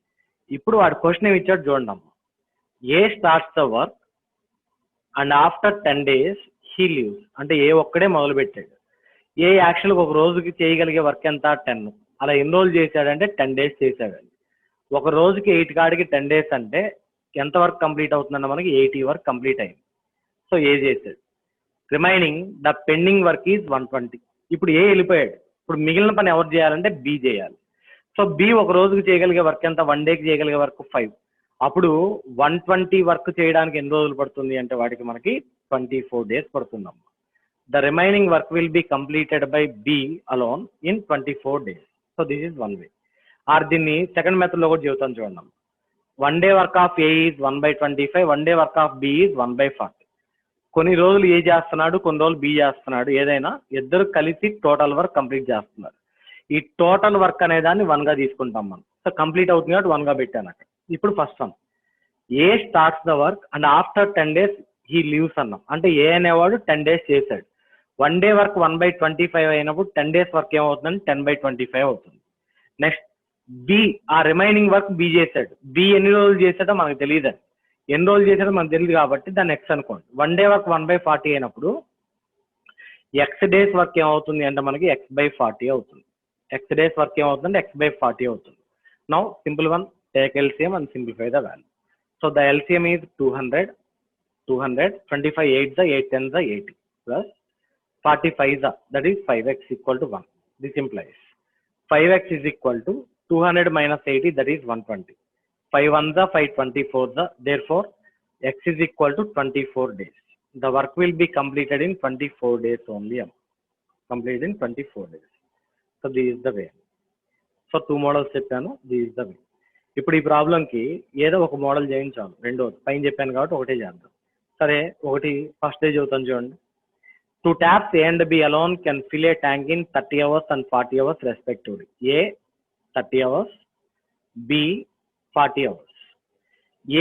Speaker 1: ఇప్పుడు వాడు క్వశ్చన్ ఏమి ఇచ్చాడు చూడండి అమ్మ. A starts the work and after 10 days he leaves. అంటే ఏ ఒక్కడే మొదలు పెట్టాడు. ఏ యాక్చువల్గా ఒక రోజుకి చేయగలిగే వర్క్ ఎంత 10. అలా ఎన్ని రోజులు చేశాడంటే 10 days చేశాడండి. ఒక రోజుకి 8 కాడికి 10 days అంటే ఎంత వర్క్ కంప్లీట్ అవుతుందంటే మనకి 80 వర్క్ కంప్లీట్ అయింది. సో ఏ చేశాడు. Remaining the pending work is 120. ఇప్పుడు ఏ వెళ్ళిపోయాడు. ఇప్పుడు మిగిలిన పని ఎవరు చేయాలంటే బి చేయాలి. సో బి ఒక రోజుకి చేయగలిగే వర్క్ ఎంత 1 dayకి చేయగలిగే వర్క్ 5. అప్పుడు 120 వర్క్ చేయడానికి ఎన్ని రోజులు పడుతుంది అంటే వాడికి మనకి 24 days పడుతుందమ్మ. The remaining work will be completed by B alone in 24 days. So this is one way. Or దీన్ని సెకండ్ మెథడ్ లో కూడా చెబుతాను చూడండి. 1 day work of A is 1/25, 1 day work of B is 1/40. కొన్ని రోజులు ఏ చేస్తున్నాడు, కొన్ని రోజులు బి చేస్తున్నాడు. ఏదైనా ఇద్దరు కలిసి టోటల్ వర్క్ కంప్లీట్ చేస్తున్నారు. ఈ టోటల్ వర్క్ అనే దాన్ని 1 గా తీసుకుంటాం మనం. సో కంప్లీట్ అవుతుంది కాబట్టి 1 గా పెట్టాను అక్కడ. ఇప్పుడు first one, A starts the work and after 10 days he leaves అన్నాం. అంటే ఏ అనేవాడు 10 days చేశాడు. 1 day వర్క్ 1/25 అయినప్పుడు 10 days వర్క్ ఏమవుతుందంటే 10/25 అవుతుంది. నెక్స్ట్ బి, ఆ రిమైనింగ్ వర్క్ బి చేశాడు. బి ఎన్ని రోజులు చేశాడో మనకు తెలియదు. ఎన్ని రోజులు చేశాడో మనకు తెలియదు కాబట్టి దాన్ని ఎక్స్ అనుకోండి. 1 day వర్క్ 1/40 అయినప్పుడు ఎక్స్ డేస్ వర్క్ ఏమవుతుంది అంటే మనకి x/40 అవుతుంది. ఎక్స్ డేస్ వర్క్ ఏమవుతుందంటే x/40 అవుతుంది. Now simple one, take LCM and simplify the value. So the LCM is 200, 25 8s, 8 10s, 80 plus 45s, that is 5x equal to 1. This implies 5x is equal to 200 minus 80, that is 120. 5 1s, 5 24s, therefore x is equal to 24 days. The work will be completed in 24 days only. Completed in 24 days. So this is the way. So 2 models చెప్పాను, this is the way. ఇప్పుడు ఈ ప్రాబ్లంకి ఏదో ఒక model చేయించాలి. రెండోది పైన చెప్పాను కాబట్టి ఒకటే చేద్దాం. సరే, ఒకటి ఫస్ట్ డే చదువుతాను చూడండి. 2 taps A and B alone can fill a tank in 30 hours and 40 hours respectively. A 30 hours, B 40 hours.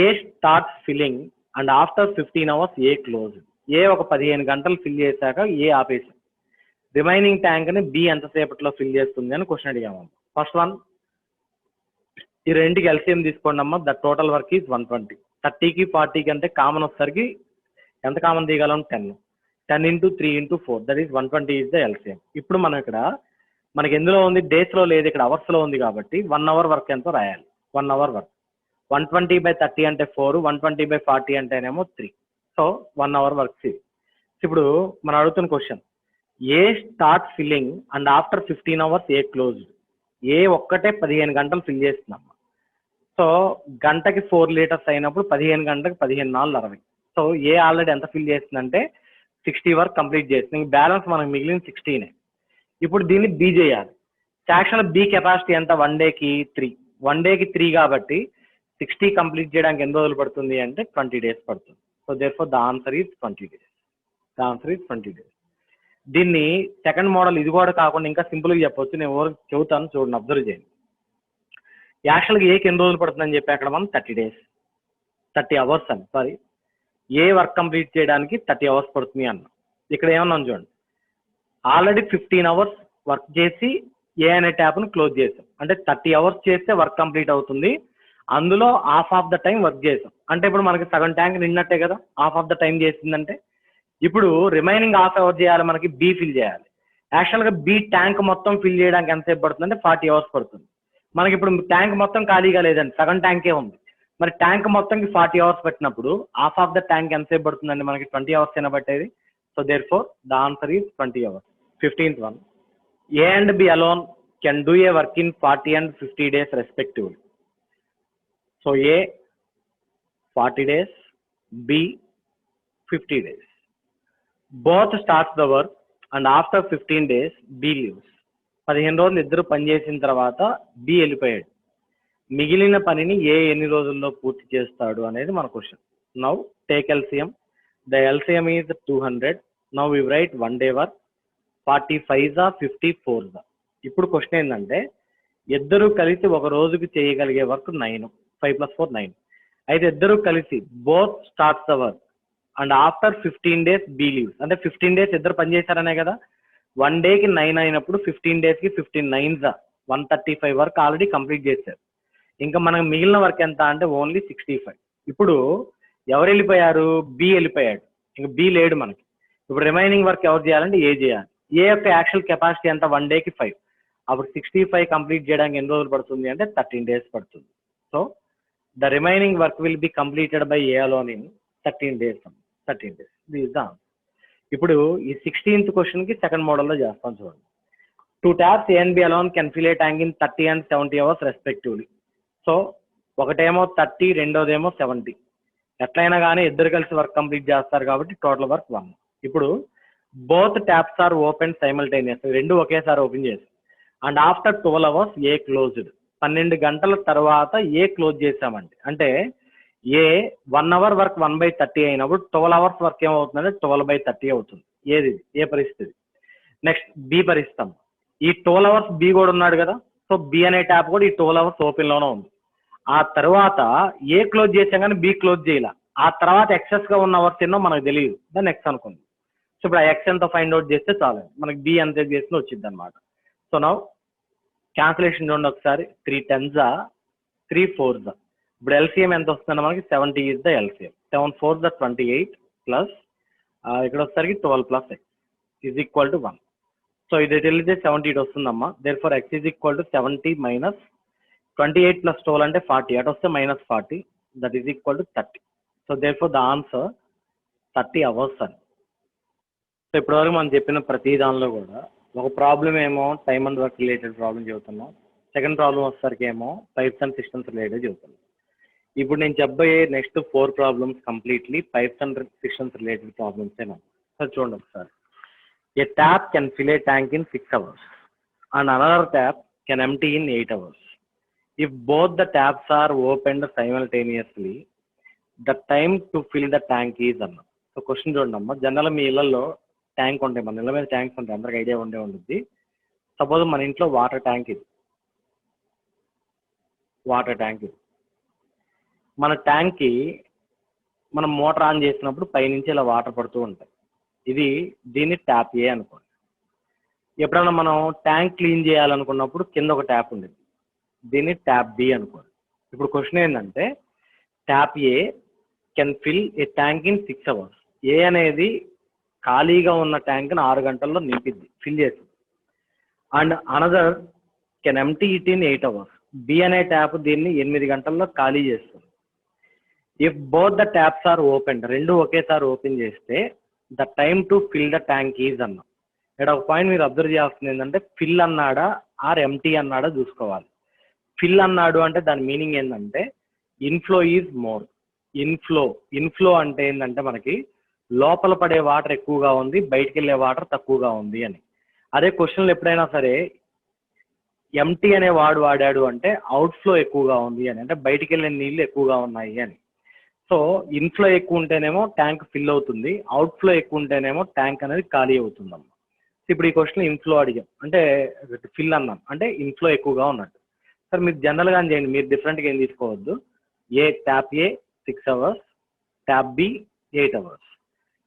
Speaker 1: A starts filling and after 15 hours A closes. A ఒక 15 గంటలు ఫిల్ చేశాక ఏ ఆపేసాం. రిమైనింగ్ ట్యాంక్ ని B ఎంతసేపట్లో fill చేస్తుంది అని question అడిగాము. First one, ఈ రెండుకి LCM తీసుకోండి అమ్మ. The total work is 120. 30కి 40కి అంటే కామన్ వచ్చేసరికి ఎంత కామన్ తీయగలం 10. 10 into 3 into 4, that is 120 is the LCM. ఇప్పుడు మనం ఇక్కడ మనకి ఎందులో ఉంది, డేస్ లో లేదు, ఇక్కడ అవర్స్ లో ఉంది కాబట్టి 1 hour వర్క్ ఎంతో రాయాలి. 1 hour వర్క్ 120/30 అంటే 4, 120/40 అంటేనేమో 3. సో 1 hour వర్క్. ఇప్పుడు మనం అడుగుతున్న question, A start filling and after 15 hours A closed. A ఒక్కటే 15 గంటలు ఫిల్ చేస్తున్నాం. సో గంటకి 4 liters అయినప్పుడు 15 గంటలకు 15 4 60. సో ఏ ఆల్రెడీ ఎంత ఫిల్ చేస్తుందంటే 60 వర్క్ కంప్లీట్ చేస్తుంది. బ్యాలెన్స్ మనకు మిగిలిన 16. ఇప్పుడు దీన్ని బి చేయాలి. యాక్చువల్ బి కెపాసిటీ ఎంత 1 dayకి 3. 1 dayకి 3 కాబట్టి 60 కంప్లీట్ చేయడానికి ఎన్ని రోజులు పడుతుంది అంటే 20 days పడుతుంది. So therefore the answer is 20 days. The answer is 20 days. దీన్ని సెకండ్ మోడల్ ఇది కూడా కాకుండా ఇంకా సింపుల్గా చెప్పొచ్చు. నేను ఎవరు చెబుతాను చూడండి, అబ్జర్వ్ చేయండి. యాక్చువల్గా ఏకి ఎన్ని రోజులు పడుతుందని చెప్పి అక్కడ మనం 30 days 30 hours అని సారీ ఏ వర్క్ కంప్లీట్ చేయడానికి 30 hours పడుతుంది అన్న. ఇక్కడ ఏమన్నాం చూడండి, ఆల్రెడీ 15 hours వర్క్ చేసి ఏ అనే ట్యాప్ను క్లోజ్ చేసాం. అంటే 30 hours చేస్తే వర్క్ కంప్లీట్ అవుతుంది. అందులో half of the time work చేసాం. అంటే ఇప్పుడు మనకి సగం ట్యాంక్ నిన్నట్టే కదా, హాఫ్ ఆఫ్ ద టైం చేసిందంటే. ఇప్పుడు రిమైనింగ్ హాఫ్ అవర్ చేయాలి, మనకి బి ఫిల్ చేయాలి. యాక్చువల్గా బి ట్యాంక్ మొత్తం ఫిల్ చేయడానికి ఎంతసేపు పడుతుంది అంటే 40 hours పడుతుంది. మనకి ఇప్పుడు ట్యాంక్ మొత్తం ఖాళీగా లేదండి, సగం ట్యాంకే ఉంది. మరి ట్యాంక్ మొత్తంకి 40 hours పెట్టినప్పుడు హాఫ్ ఆఫ్ ద ట్యాంక్ ఎంతసేపు పడుతుందండి మనకి 20 hours అయినా పట్టేది. So therefore the answer is 20 hours. 15th one, A and B alone can do a work in 40 and 50 days respectively. So A 40 days, B 50 days. Both starts the work and after 15 days B leaves. 15 రోజులు ఇద్దరు పని చేసిన తర్వాత B వెళ్ళిపోయాడు. మిగిలిన పనిని ఏ ఎన్ని రోజుల్లో పూర్తి చేస్తాడు అనేది మన question. Now take LCM. The LCM is 200. Now we write 1 day work 45s, 54s. ఇప్పుడు క్వశ్చన్ ఏంటంటే ఇద్దరు కలిసి ఒక రోజుకి చేయగలిగే వర్క్ 9. 5 + 4 9. అయితే ఇద్దరు కలిసి both starts the work and after 15 days B leaves. అంటే 15 days ఇద్దరు పని చేశారనే కదా. 1 dayకి 9 అయినప్పుడు 15 daysకి 15 9s 135 వర్క్ ఆల్రెడీ కంప్లీట్ చేశారు. ఇంకా మనకు మిగిలిన వర్క్ ఎంత అంటే ఓన్లీ 65. ఇప్పుడు ఎవరు వెళ్ళిపోయారు? బి వెళ్ళిపోయాడు, ఇంకా బి లేడు మనకి. ఇప్పుడు రిమైనింగ్ వర్క్ ఎవరు చేయాలంటే ఏ చేయాలి. ఏ యొక్క యాక్చువల్ కెపాసిటీ ఎంత? 1 డేకి 5. అప్పుడు 65 కంప్లీట్ చేయడానికి ఎన్ని రోజులు పడుతుంది అంటే 13 days పడుతుంది. So the remaining work will be completed by A alone in 13 days. 13 days. This is the answer. ఇప్పుడు ఈ 16th క్వశ్చన్ కి సెకండ్ మోడల్లో చేస్తాం చూడండి. 2 taps A and B alone can fill a tank in 30 and 70 hours respectively. So ఒకటేమో 30, రెండోదేమో 70. ఎట్లయినా కానీ ఇద్దరు కలిసి వర్క్ కంప్లీట్ చేస్తారు కాబట్టి టోటల్ వర్క్ 1. ఇప్పుడు both taps are open simultaneous, రెండు ఒకేసారి ఓపెన్ చేసి and after 12 hours A closed. 12 గంటల తర్వాత ఏ క్లోజ్ చేసామండి అంటే ఏ 1 hour వర్క్ 1/30 అయినప్పుడు 12 hours వర్క్ ఏమవుతుందంటే 12/30 అవుతుంది. ఏది ఏ పరిస్థితి. నెక్స్ట్ బి పరిస్థితి. ఈ 12 hours బి కూడా ఉన్నాడు కదా, సో బి అనే ట్యాప్ కూడా ఈ 12 hours ఓపెన్ లోనే ఉంది. ఆ తర్వాత ఏ క్లోజ్ చేసాం కానీ బి క్లోజ్ చేయాల. ఆ తర్వాత ఎక్సెస్ గా ఉన్న అవర్స్ ఎన్నో మనకు తెలియదు, దాన్ని ఎక్స్ అనుకుంది. సో ఇప్పుడు ఆ ఎక్స్ ఎంత ఫైండ్ అవుట్ చేస్తే చాలు, మనకి బి ఎంత చేస్తే వచ్చింది అనమాట. సో నౌ క్యాన్సిలేషన్ చూడండి ఒకసారి. 3 10s 3 4s. ఇప్పుడు ఎల్సిఎం ఎంత వస్తుందంటే మనకి 70 is the LCM. 7 4s 28 plus ఇక్కడ వచ్చేసరికి 12 plus X is equal to 1. So ఇది తెలిస్తే 70 ఇటు వస్తుందమ్మా. Therefore X is equal to 70 minus 28 plus 12 అంటే 40. అటు వస్తే minus 40, that is equal to 30. So therefore the answer 30 hours అని. సో ఇప్పటివరకు మనం చెప్పిన ప్రతి దానిలో కూడా ఒక ప్రాబ్లం ఏమో time and work related problem చెబుతున్నాం. సెకండ్ ప్రాబ్లం వచ్చేసరికి ఏమో పైప్స్ అండ్ సిస్టమ్స్ రిలేటెడ్ చెబుతున్నాం. ఇప్పుడు నేను చెప్పబోయే next 4 problems completely pipes and systems related problems ఏనా. సో చూడండి ఒకసారి. A tap can fill a tank in 6 hours and another tap can empty in 8 hours. If both the taps are opened simultaneously, the time to fill the tank is అన్న. So question చూడండి అమ్మా. General మీ ఇళ్లలో tank ఉంటాయి, మన ఇళ్ళ మీద tanks ఉంటాయి, అందరికి ఐడియా ఉంటుంది. సపోజ్ మన ఇంట్లో వాటర్ ట్యాంక్ ఇది, వాటర్ ట్యాంక్ ఇది. మన ట్యాంక్కి మనం మోటార్ ఆన్ చేసినప్పుడు పైనుంచి ఇలా వాటర్ పడుతూ ఉంటాయి. దీన్ని ట్యాప్ ఏ అనుకోండి. ఎప్పుడైనా మనం ట్యాంక్ క్లీన్ చేయాలనుకున్నప్పుడు కింద ఒక ట్యాప్ ఉండేది, దీన్ని ట్యాప్ బి అనుకోండి. ఇప్పుడు క్వశ్చన్ ఏంటంటే tap A can fill a tank in 6 hours. A అనేది ఖాళీగా ఉన్న ట్యాంక్ని 6 గంటల్లో నింపిద్ది, ఫిల్ చేస్తుంది. And another can empty it in 8 hours. B అనే ట్యాప్ దీన్ని 8 గంటల్లో ఖాళీ చేస్తుంది. If both the taps are open, రెండు ఒకేసారి ఓపెన్ చేస్తే the time to fill the tank is అన్న. ఇక్కడ ఒక పాయింట్ మీరు అబ్జర్వ్ చేస్తుంది ఏంటంటే ఫిల్ అన్నాడా ఆర్ ఎంటీ అన్నాడా చూసుకోవాలి. ఫిల్ అన్నాడు అంటే దాని మీనింగ్ ఏంటంటే ఇన్ఫ్లో ఈజ్ మోర్. ఇన్ఫ్లో అంటే ఏంటంటే మనకి లోపల పడే వాటర్ ఎక్కువగా ఉంది, బయటికి వెళ్ళే వాటర్ తక్కువగా ఉంది అని. అదే క్వశ్చన్లు ఎప్పుడైనా సరే ఎంటీ అనే వాడాడు అంటే అవుట్ఫ్లో ఎక్కువగా ఉంది అని, అంటే బయటికి వెళ్ళే నీళ్ళు ఎక్కువగా ఉన్నాయి అని. సో ఇన్ఫ్లో ఎక్కువ ఉంటేనేమో ట్యాంక్ ఫిల్ అవుతుంది, అవుట్ఫ్లో ఎక్కువ ఉంటేనేమో ట్యాంక్ అనేది ఖాళీ అవుతుందమ్మా. ఇప్పుడు ఈ క్వశ్చన్ ఇన్ఫ్లో అడిగాం అంటే ఫిల్ అన్నాం అంటే ఇన్ఫ్లో ఎక్కువగా ఉన్నట్టు. సార్ మీరు జనరల్గా చేయండి, మీరు డిఫరెంట్గా ఏం తీసుకోవద్దు. Tap A 6 hours, tap B 8 hours.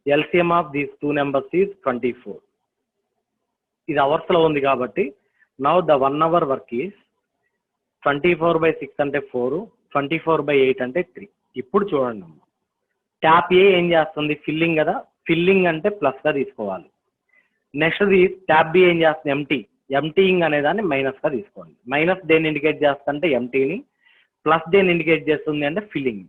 Speaker 1: LCM of these 2 numbers is 24. ఇది అవర్స్లో ఉంది కాబట్టి now the 1 hour work is 24/6 అంటే 4, 24/8 అంటే 3. ఇప్పుడు చూడండి అమ్మ, ట్యాప్ ఏ ఏం చేస్తుంది? ఫిల్లింగ్ కదా, ఫిల్లింగ్ అంటే ప్లస్గా తీసుకోవాలి. నెక్స్ట్ది ట్యాప్ బి ఏం చేస్తుంది? ఎంటీయింగ్ అనే దాన్ని మైనస్గా తీసుకోండి. మైనస్ దేన్ని ఇండికేట్ చేస్తుంటే ఎంటీని, ప్లస్ దేన్ని ఇండికేట్ చేస్తుంది అంటే filling.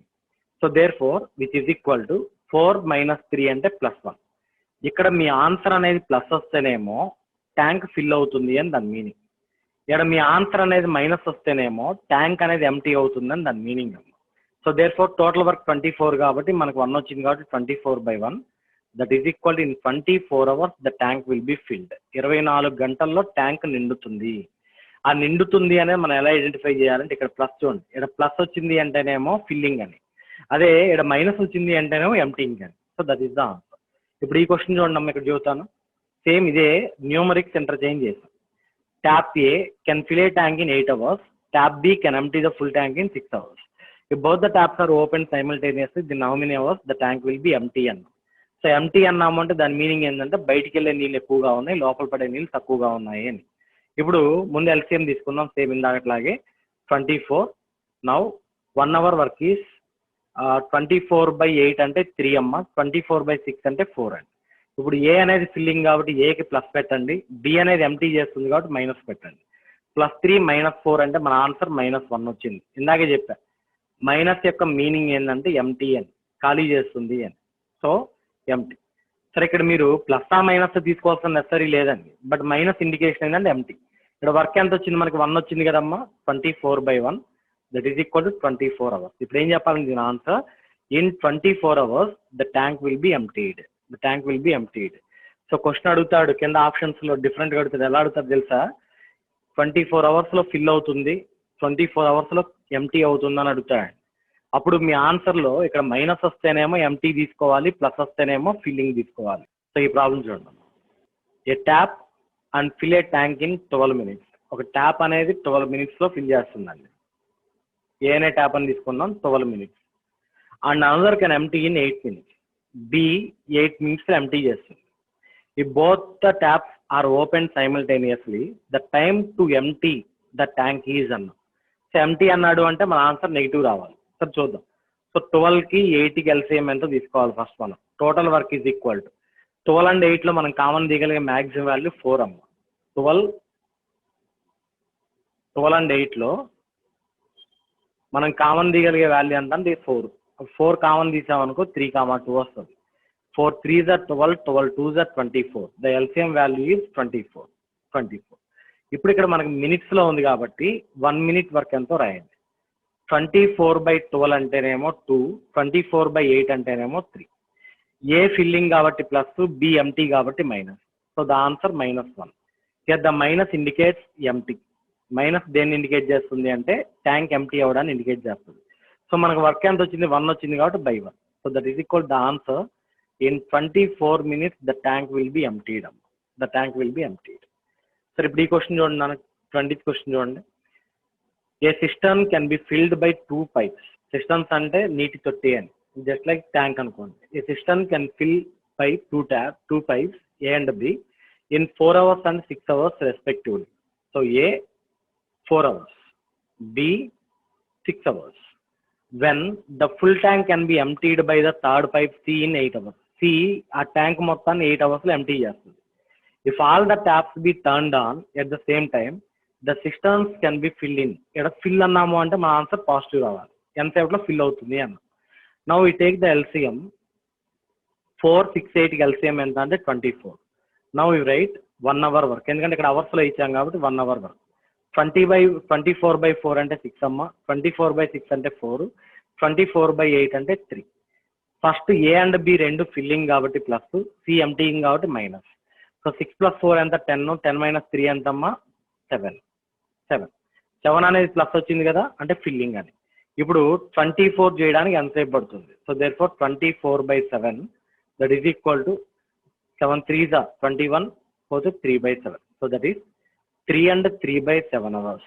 Speaker 1: So therefore which is equal to 4 - 3 అంటే +1. ఇక్కడ మీ ఆన్సర్ అనేది ప్లస్ వస్తేనేమో ట్యాంక్ ఫిల్ అవుతుంది అని దాని మీనింగ్. ఇక్కడ మీ ఆన్సర్ అనేది మైనస్ వస్తేనేమో ట్యాంక్ అనేది ఎంటీ అవుతుందని దాని మీనింగ్ అమ్మ. So therefore total work 24 కాబట్టి మనకు 1 వచ్చింది కాబట్టి 24/1 that is equal to in 24 hours the tank will be filled. 24 గంటల్లో ట్యాంక్ నిండుతుంది. ఆ నిండుతుంది అనేది మనం ఎలా ఐడెంటిఫై చేయాలంటే ఇక్కడ ప్లస్ చూడండి, ఇక్కడ ప్లస్ వచ్చింది అంటేనేమో ఫిల్లింగ్ అని, అదే ఇక్కడ మైనస్ వచ్చింది అంటేనేమో ఎంటీయింగ్ అని. So that is the answer. ఇప్పుడు ఈ క్వశ్చన్ చూడండి అమ్మ, ఇక్కడ చూస్తాను సేమ్ ఇదే న్యూమరిక్స్ ఇంటర్చేంజ్ చేసాం. Tap A can fill a tank in 8 hours, tap B can empty the full tank in 6 hours. If both the taps are open simultaneously, then how many hours the tank will be empty అన్న. So empty అన్నాము అంటే దాని meaning ఏంటంటే బయటికి వెళ్ళే నీళ్ళు ఎక్కువగా ఉన్నాయి, లోపల పడే నీళ్ళు తక్కువగా ఉన్నాయి అని. ఇప్పుడు ముందు ఎల్సిఎం తీసుకుందాం సేమ్ ఇందాకట్లాగే. 24 నౌ 1 hour వర్క్ ఈస్ 24/8 అంటే 3 అమ్మ, 24/6 అంటే 4 అండి. ఇప్పుడు ఏ అనేది ఫిల్లింగ్ కాబట్టి ఏకి ప్లస్ పెట్టండి, బి అనేది ఎంటీ చేస్తుంది కాబట్టి మైనస్ పెట్టండి. +3 -4 అంటే మన ఆన్సర్ -1 వచ్చింది. ఇందాకే చెప్పా మైనస్ యొక్క మీనింగ్ ఏంటంటే ఎంటీ అని, ఖాళీ చేస్తుంది అని. So empty. సరే ఇక్కడ మీరు ప్లస్ ఆ మైనస్ తీసుకోవాల్సిన నెసరీ లేదండి, బట్ మైనస్ ఇండికేషన్ ఏంటంటే ఎంటీ. ఇక్కడ వర్క్ ఎంత వచ్చింది మనకి 1 వచ్చింది కదమ్మా, 24/1 that is equal to 24 hours. ఇప్పుడు ఏం చెప్పాలండి దీని answer, in 24 hours the tank will B emptied, the tank will B emptied. So question అడుగుతాడు కింద ఆప్షన్స్ లో డిఫరెంట్గా అడుగుతాడు. ఎలా అడుగుతాడు తెలుసా, 24 hours లో ఫిల్ అవుతుంది, 24 hours లో ఎంటీ అవుతుంది అని అడుగుతాడు. అప్పుడు మీ ఆన్సర్ లో ఇక్కడ మైనస్ వస్తేనేమో ఎంటీ తీసుకోవాలి, ప్లస్ వస్తేనేమో ఫిల్లింగ్ తీసుకోవాలి. సో ఈ ప్రాబ్లం చూడండి, A tap and fill a tank in 12 minutes. ఒక ట్యాప్ అనేది 12 minutes లో ఫిల్ చేస్తుందండి. ఏ అనే ట్యాప్ అని తీసుకున్నాం 12 minutes. And another can empty in 8 minutes. B 8 minutes లో ఎంటీ చేస్తుంది. If both the taps are opened simultaneously, the time to empty the tank is అన్న. సో ఎంటీ అన్నాడు అంటే మన ఆన్సర్ నెగిటివ్ రావాలి. సార్ చూద్దాం. సో 12కి 8కి ఎల్సిఎం ఎంత తీసుకోవాలి ఫస్ట్ మనం. Total work is equal to 12 and 8 లో మనం కామన్ దిగలిగే మ్యాక్సిమం వాల్యూ 4 అమ్మ. 12 and 8 లో మనం కామన్ దిగలిగే వాల్యూ ఎంత అంటే 4. 4 కామన్ తీసామనుకో 3,2 వస్తుంది. 4 3s are 12, 12 2s are 24. The LCM value is 24. ఇప్పుడు ఇక్కడ మనకి మినిట్స్ లో ఉంది కాబట్టి 1 minute వర్క్ ఎంతో రాయండి. 24/12 అంటేనేమో 2, 24/8 అంటేనేమో 3. ఏ ఫిల్లింగ్ కాబట్టి ప్లస్, బి ఎంటీ కాబట్టి minus. So the answer -1. Here the minus indicates empty. Minus దేన్ని ఇండికేట్ చేస్తుంది అంటే ట్యాంక్ ఎంటీ అవ్వడాన్ని ఇండికేట్ చేస్తుంది. సో మనకు వర్క్ ఎంత వచ్చింది, 1 వచ్చింది కాబట్టి by 1. So that is equal the answer, in 24 minutes the tank will be emptied. The tank will be emptied. సరే ఇప్పుడు ఈ క్వశ్చన్ చూడండి, నాకు 20th క్వశ్చన్ చూడండి. A system can be filled by 2 pipes. Systems అంటే నీటి తొట్టి అని, జస్ట్ లైక్ ట్యాంక్ అనుకోండి. A system can fill by 2 pipes A and B in 4 hours and 6 hours respectively. So A 4 hours, B 6 hours. When the full tank can be emptied by the third pipe C in 8 hours. C ఆ tank మొత్తాన్ని 8 hours లో empty చేస్తుంది. If all the taps be turned on at the same time the systems can be fill in. ఇక్కడ fill అన్నాము అంటే మన answer positive రావాలి, ఎంతసేపులో fill అవుతుంది అన్న. Now we take the LCM. 4 6 8 LCM ఎంత అంటే 24. Now we write 1 hour work, ఎందుకంటే ఇక్కడ అవర్స్ లో ఇచ్చాం కాబట్టి 1 hour వర్క్. 24/4 అంటే 6 అమ్మ, 24/6 అంటే 4, 24/8 అంటే 3. ఫస్ట్ ఏ అండ్ బి రెండు ఫిల్లింగ్ కాబట్టి ప్లస్, సి ఎంటీయింగ్ కాబట్టి మైనస్. సో 6 + 4 ఎంత 10, 10 - 3 ఎంతమ్మా 7 అనేది ప్లస్ వచ్చింది కదా అంటే ఫిల్లింగ్ అని. ఇప్పుడు 24 చేయడానికి ఎంతసేపు పడుతుంది. So therefore 24/7 that is equal to 7 3s are 21 పోతే 3/7. సో దట్ ఈస్ 3 and 3/7 hours.